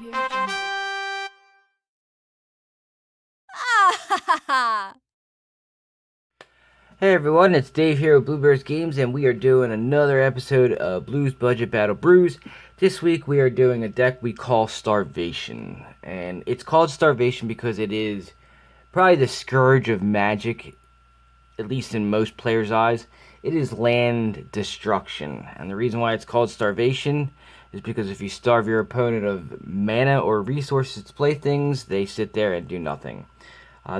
Hey everyone, it's Dave here with Bluebears Games, and we are doing another episode of Blues Budget Battle Brews. This week we are doing a deck we call Starvation, and it's called Starvation because it is probably the scourge of Magic, at least in most players' eyes. It is land destruction, and the reason why it's called Starvation is because if you starve your opponent of mana or resources to play things, they sit there and do nothing.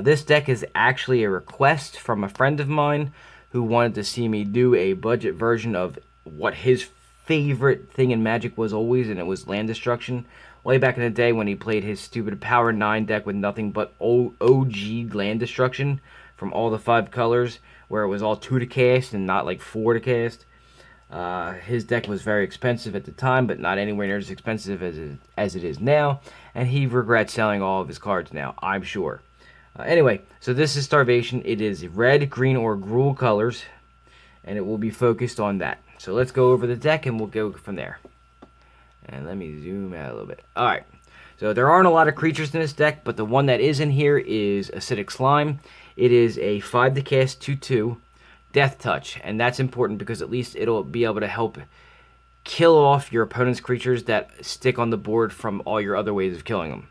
This deck is actually a request from a friend of mine who wanted to see me do a budget version of what his favorite thing in Magic was always, and it was land destruction. Way back in the day when he played his stupid Power 9 deck with nothing but OG land destruction from all the 5 colors, where it was all 2 to cast and not like 4 to cast. His deck was very expensive at the time, but not anywhere near as expensive as it is now, and he regrets selling all of his cards now, I'm sure. Anyway, so this is Starvation. It is red, green, or gruel colors, and it will be focused on that. So let's go over the deck, and we'll go from there. And let me zoom out a little bit. Alright, so there aren't a lot of creatures in this deck, but the one that is in here is Acidic Slime. It is a 5 to cast 2/2 Death Touch, and that's important because at least it'll be able to help kill off your opponent's creatures that stick on the board from all your other ways of killing them.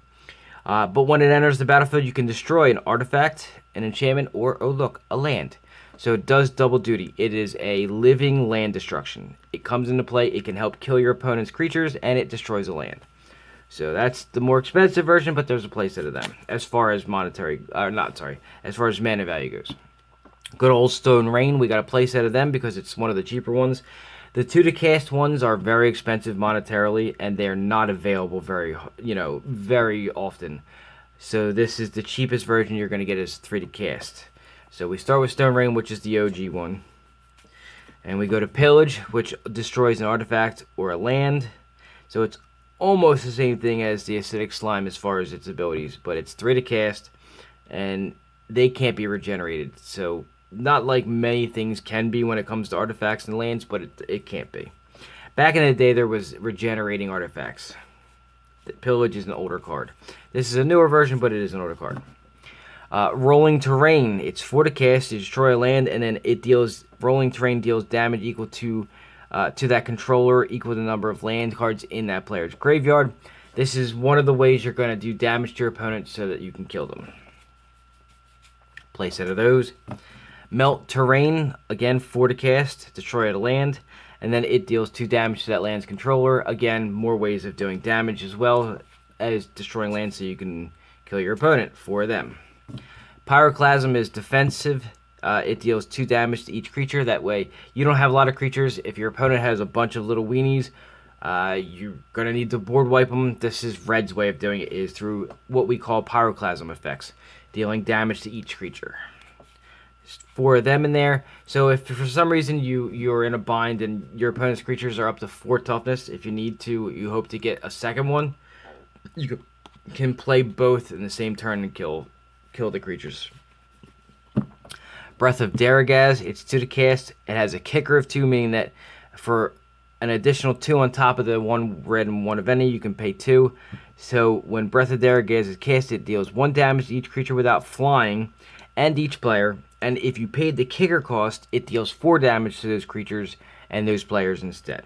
But when it enters the battlefield, you can destroy an artifact, an enchantment, or, oh look, a land. So it does double duty. It is a living land destruction. It comes into play, it can help kill your opponent's creatures, and it destroys a land. So that's the more expensive version, but there's a playset of them, as far as as far as mana value goes. Good old Stone Rain, we got a playset of them because it's one of the cheaper ones. The 2 to cast ones are very expensive monetarily, and they're not available very often. So this is the cheapest version you're going to get is 3 to cast. So we start with Stone Rain, which is the OG one. And we go to Pillage, which destroys an artifact or a land. So it's almost the same thing as the Acidic Slime as far as its abilities, but it's 3 to cast, and they can't be regenerated. So not like many things can be when it comes to artifacts and lands, but it can't be. Back in the day, there was regenerating artifacts. The Pillage is an older card. This is a newer version, but it is an older card. Rolling Terrain. It's 4 to cast, you destroy a land, and then it deals. Rolling Terrain deals damage equal to that controller, equal to the number of land cards in that player's graveyard. This is one of the ways you're going to do damage to your opponent so that you can kill them. Playset of those. Melt Terrain, again 4 to cast, destroy a land, and then it deals 2 damage to that land's controller. Again, more ways of doing damage as well as destroying land so you can kill your opponent for them. Pyroclasm is defensive. It deals 2 damage to each creature. That way, you don't have a lot of creatures. If your opponent has a bunch of little weenies, you're going to need to board wipe them. This is Red's way of doing it, is through what we call Pyroclasm effects, dealing damage to each creature. 4 of them in there. So if for some reason you're in a bind and your opponent's creatures are up to 4 toughness, if you need to, you hope to get a second one, you can play both in the same turn and kill the creatures. Breath of Daragaz, it's 2 to cast. It has a kicker of 2, meaning that for an additional 2 on top of the 1 red and 1 of any, you can pay 2. So when Breath of Daragaz is cast, it deals 1 damage to each creature without flying and each player. And if you paid the kicker cost, it deals 4 damage to those creatures and those players instead.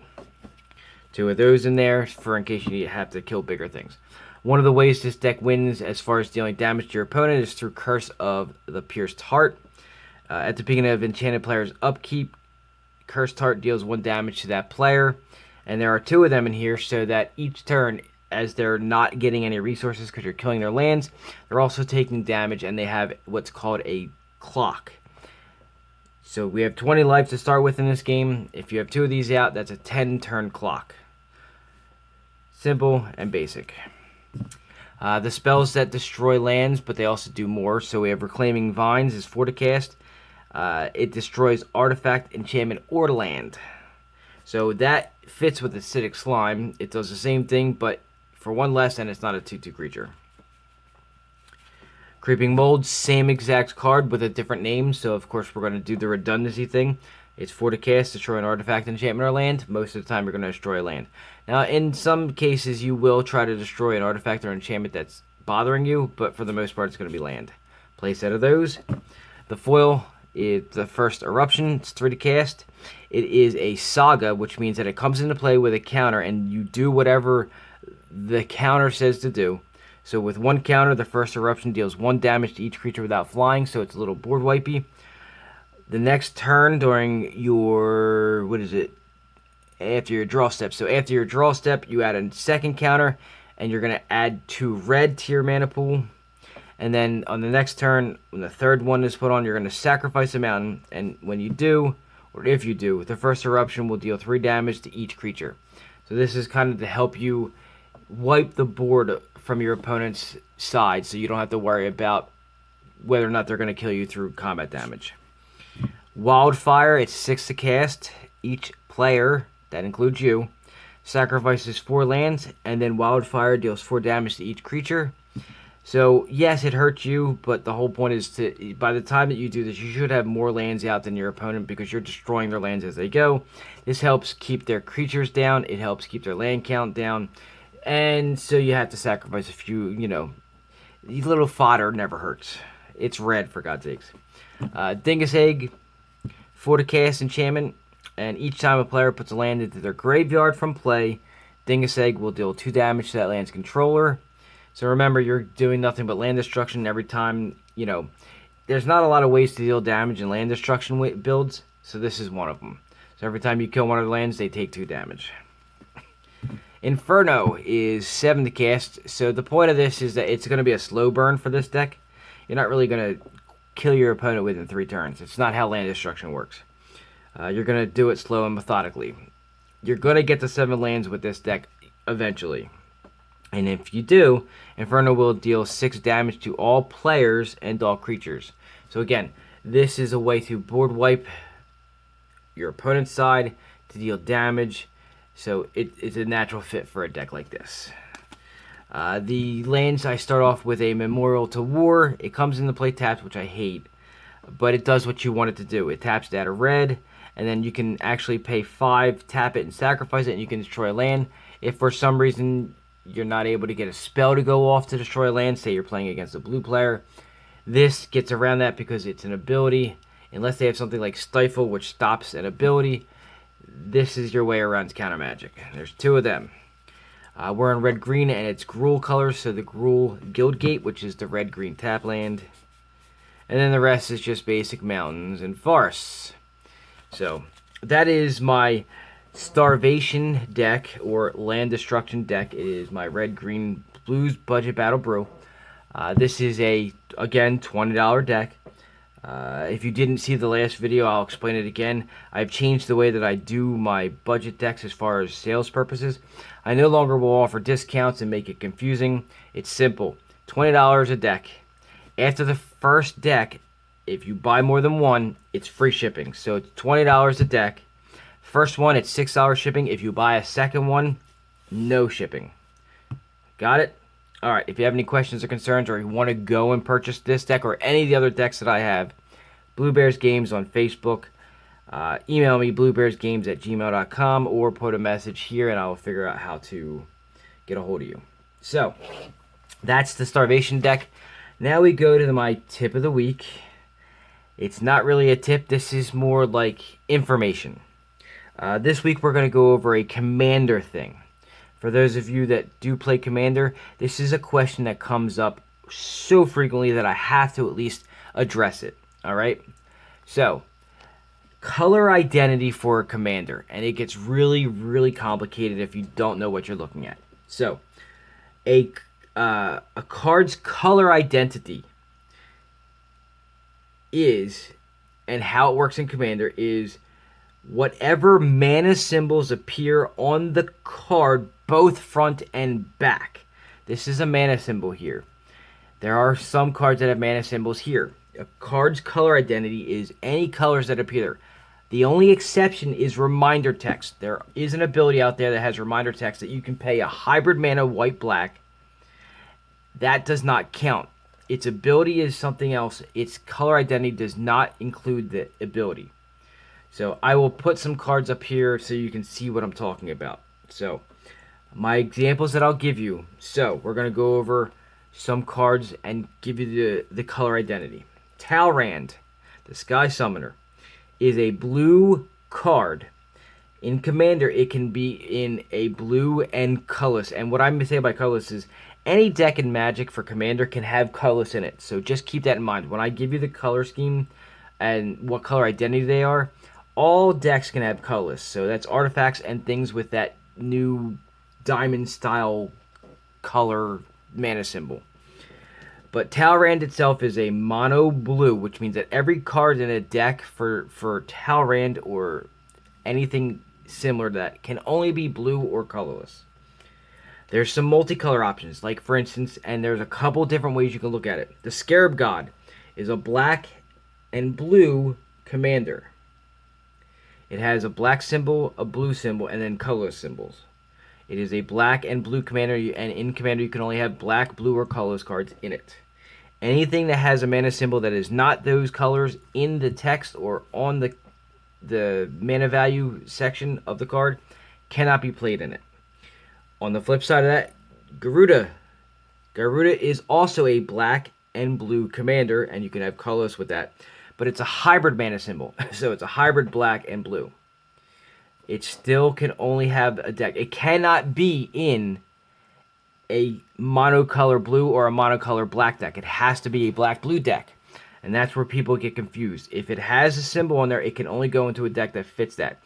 2 of those in there for in case you have to kill bigger things. One of the ways this deck wins as far as dealing damage to your opponent is through Curse of the Pierced Heart. At the beginning of enchanted player's upkeep, Cursed Heart deals 1 damage to that player. And there are 2 of them in here so that each turn, as they're not getting any resources because you're killing their lands, they're also taking damage, and they have what's called a clock. So we have 20 life to start with in this game. If you have 2 of these out, that's a 10-turn clock. Simple and basic. The spells that destroy lands, but they also do more. So we have Reclaiming Vines is 4 to cast. It destroys artifact, enchantment, or land. So that fits with Acidic Slime. It does the same thing, but for 1 less, and it's not a 2/2 creature. Creeping Mold, same exact card with a different name. So of course we're going to do the redundancy thing. It's 4 to cast, destroy an artifact, enchantment, or land. Most of the time, you're going to destroy a land. Now, in some cases, you will try to destroy an artifact or enchantment that's bothering you, but for the most part, it's going to be land. Play set of those. The foil is the first eruption. It's 3 to cast. It is a saga, which means that it comes into play with a counter, and you do whatever the counter says to do. So with one counter, the first eruption deals 1 damage to each creature without flying, so it's a little board wipey. The next turn during your, after your draw step. So after your draw step, you add a second counter, and you're going to add 2 red to your mana pool. And then on the next turn, when the third one is put on, you're going to sacrifice a mountain. And when you do, or if you do, the first eruption will deal 3 damage to each creature. So this is kind of to help you wipe the board from your opponent's side, so you don't have to worry about whether or not they're going to kill you through combat damage. Wildfire, it's 6 to cast. Each player, that includes you, sacrifices 4 lands, and then Wildfire deals 4 damage to each creature. So, yes, it hurts you, but the whole point is to, by the time that you do this, you should have more lands out than your opponent because you're destroying their lands as they go. This helps keep their creatures down. It helps keep their land count down. And so you have to sacrifice a few, little fodder never hurts. It's red, for God's sakes. Dingus Egg, 4 to cast enchantment, and each time a player puts a land into their graveyard from play, Dingus Egg will deal 2 damage to that land's controller. So remember, you're doing nothing but land destruction every time, there's not a lot of ways to deal damage in land destruction builds, so this is one of them. So every time you kill one of the lands, they take 2 damage. Inferno is 7 to cast, so the point of this is that it's going to be a slow burn for this deck. You're not really going to kill your opponent within 3 turns. It's not how land destruction works. You're going to do it slow and methodically. You're going to get to 7 lands with this deck eventually. And if you do, Inferno will deal 6 damage to all players and all creatures. So again, this is a way to board wipe your opponent's side to deal damage. So it's a natural fit for a deck like this. The lands, I start off with a Memorial to War. It comes into play tapped, which I hate. But it does what you want it to do. It taps to add a red. And then you can actually pay 5, tap it, and sacrifice it. And you can destroy a land. If for some reason you're not able to get a spell to go off to destroy a land, say you're playing against a blue player, this gets around that because it's an ability. Unless they have something like Stifle, which stops an ability, this is your way around counter magic. There's 2 of them. We're in red-green, and it's Gruul colors, so the Gruul Guildgate, which is the red-green tap land. And then the rest is just basic mountains and forests. So, that is my Starvation deck, or land destruction deck. It is my red-green blues budget battle brew. This is again, $20 deck. If you didn't see the last video, I'll explain it again. I've changed the way that I do my budget decks as far as sales purposes. I no longer will offer discounts and make it confusing. It's simple. $20 a deck. After the first deck, if you buy more than one, it's free shipping. So it's $20 a deck. First one, it's $6 shipping. If you buy a second one, no shipping. Got it? Alright, if you have any questions or concerns, or you want to go and purchase this deck or any of the other decks that I have, Blue Bears Games on Facebook. Email me, bluebearsgames@gmail.com, or put a message here and I'll figure out how to get a hold of you. So, that's the Starvation deck. Now we go to my tip of the week. It's not really a tip, this is more like information. This week we're going to go over a commander thing. For those of you that do play Commander, this is a question that comes up so frequently that I have to at least address it. Alright? So, color identity for a Commander. And it gets really, really complicated if you don't know what you're looking at. So, a card's color identity is, and how it works in Commander is, whatever mana symbols appear on the card, both front and back. This is a mana symbol here. There are some cards that have mana symbols here. A card's color identity is any colors that appear. The only exception is reminder text. There is an ability out there that has reminder text that you can pay a hybrid mana white-black. That does not count. Its ability is something else. Its color identity does not include the ability. So I will put some cards up here so you can see what I'm talking about. So my examples that I'll give you. So we're going to go over some cards and give you the color identity. Talrand, the Sky Summoner, is a blue card. In Commander, it can be in a blue and colorless. And what I'm saying by colorless is any deck in Magic for Commander can have colorless in it. So just keep that in mind. When I give you the color scheme and what color identity they are, all decks can have colorless. So that's artifacts and things with that new diamond style color mana symbol. But Talrand itself is a mono blue, which means that every card in a deck for Talrand or anything similar to that can only be blue or colorless. There's some multicolor options, like for instance, and there's a couple different ways you can look at it. The Scarab God is a black and blue commander. It has a black symbol, a blue symbol, and then colorless symbols. It is a black and blue commander, and in commander you can only have black, blue, or colorless cards in it. Anything that has a mana symbol that is not those colors in the text or on the mana value section of the card cannot be played in it. On the flip side of that, Garuda. Garuda is also a black and blue commander, and you can have colorless with that. But it's a hybrid mana symbol, so it's a hybrid black and blue. It still can only have a deck. It cannot be in a monocolor blue or a monocolor black deck. It has to be a black-blue deck. And that's where people get confused. If it has a symbol on there, it can only go into a deck that fits that.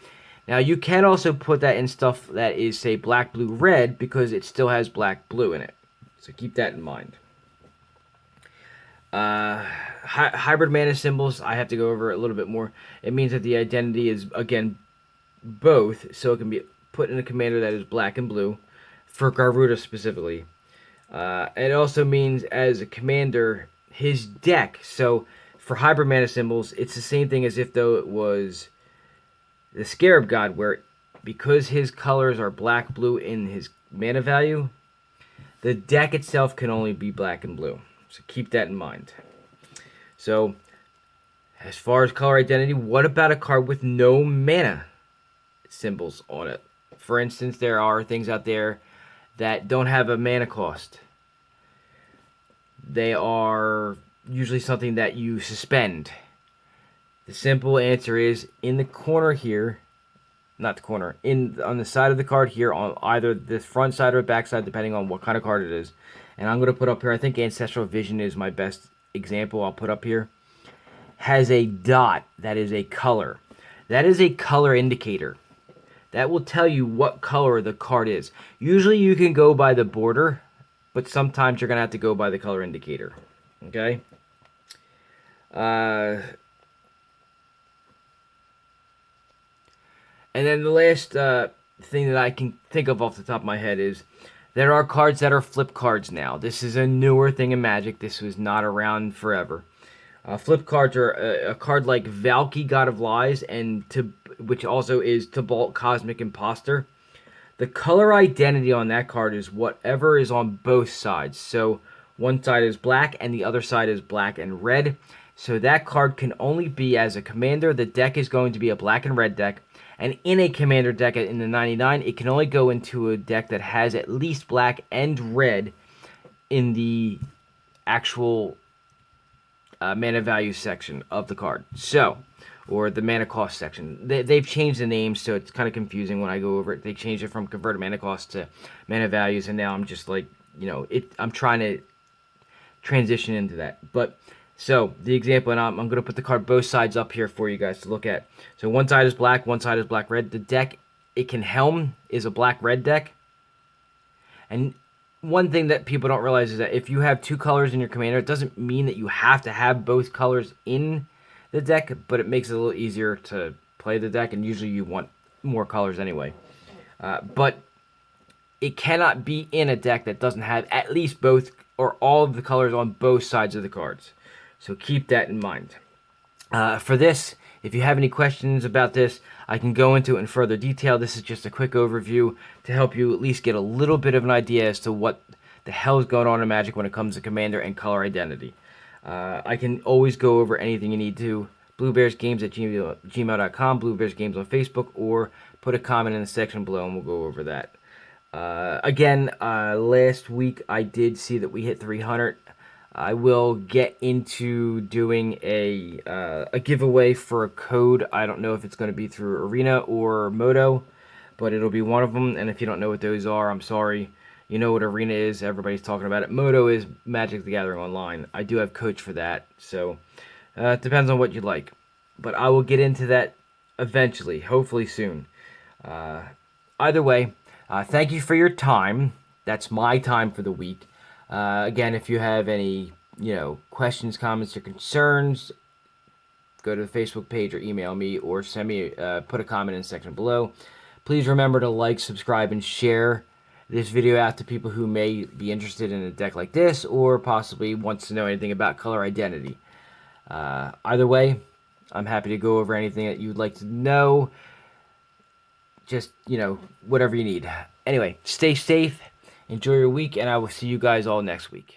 Now, you can also put that in stuff that is, say, black, blue, red, because it still has black, blue in it. So keep that in mind. Hybrid mana symbols, I have to go over a little bit more. It means that the identity is, again, both. So it can be put in a commander that is black and blue, for Garuda specifically. It also means as a commander, his deck. So for hybrid mana symbols, it's the same thing as if though it was the Scarab God, where because his colors are black, blue in his mana value, the deck itself can only be black and blue. So keep that in mind. So as far as color identity, what about a card with no mana symbols on it? For instance, there are things out there that don't have a mana cost. They are usually something that you suspend. The simple answer is in the corner here, not the corner, on the side of the card here, on either the front side or back side, depending on what kind of card it is. And I'm going to put up here, I think Ancestral Vision is my best example I'll put up here. Has a dot that is a color. That is a color indicator. That will tell you what color the card is. Usually you can go by the border, but sometimes you're going to have to go by the color indicator. Okay? And then the last thing that I can think of off the top of my head is there are cards that are flip cards now. This is a newer thing in Magic. This was not around forever. Flip cards are a card like Valky, God of Lies, and which also is Tybalt, Cosmic Imposter. The color identity on that card is whatever is on both sides. So one side is black and the other side is black and red. So that card can only be as a commander. The deck is going to be a black and red deck. And in a commander deck in the 99, it can only go into a deck that has at least black and red in the actual mana value section of the card. So, or the mana cost section. They've changed the name, so it's kind of confusing when I go over it. They changed it from converted mana cost to mana values, and now I'm just like, I'm trying to transition into that. But, so, the example, and I'm going to put the card both sides up here for you guys to look at. So, one side is black, one side is black-red. The deck it can helm is a black-red deck. And one thing that people don't realize is that if you have two colors in your commander, it doesn't mean that you have to have both colors in the deck, but it makes it a little easier to play the deck, and usually you want more colors anyway. But it cannot be in a deck that doesn't have at least both or all of the colors on both sides of the cards. So keep that in mind. For this, if you have any questions about this, I can go into it in further detail. This is just a quick overview to help you at least get a little bit of an idea as to what the hell is going on in Magic when it comes to Commander and color identity. I can always go over anything you need to. bluebearsgames at gmail.com, bluebearsgames on Facebook, or put a comment in the section below and we'll go over that. Again, last week I did see that we hit 300. I will get into doing a giveaway for a code. I don't know if it's going to be through Arena or Moto, but it'll be one of them. And if you don't know what those are, I'm sorry. You know what Arena is. Everybody's talking about it. Moto is Magic the Gathering Online. I do have coach for that, so it depends on what you like. But I will get into that eventually, hopefully soon. Either way, thank you for your time. That's my time for the week. Again, if you have any, questions, comments, or concerns, go to the Facebook page or email me or send me, put a comment in the section below. Please remember to like, subscribe, and share this video out to people who may be interested in a deck like this or possibly wants to know anything about color identity. Either way, I'm happy to go over anything that you'd like to know. Just, whatever you need. Anyway, stay safe, enjoy your week, and I will see you guys all next week.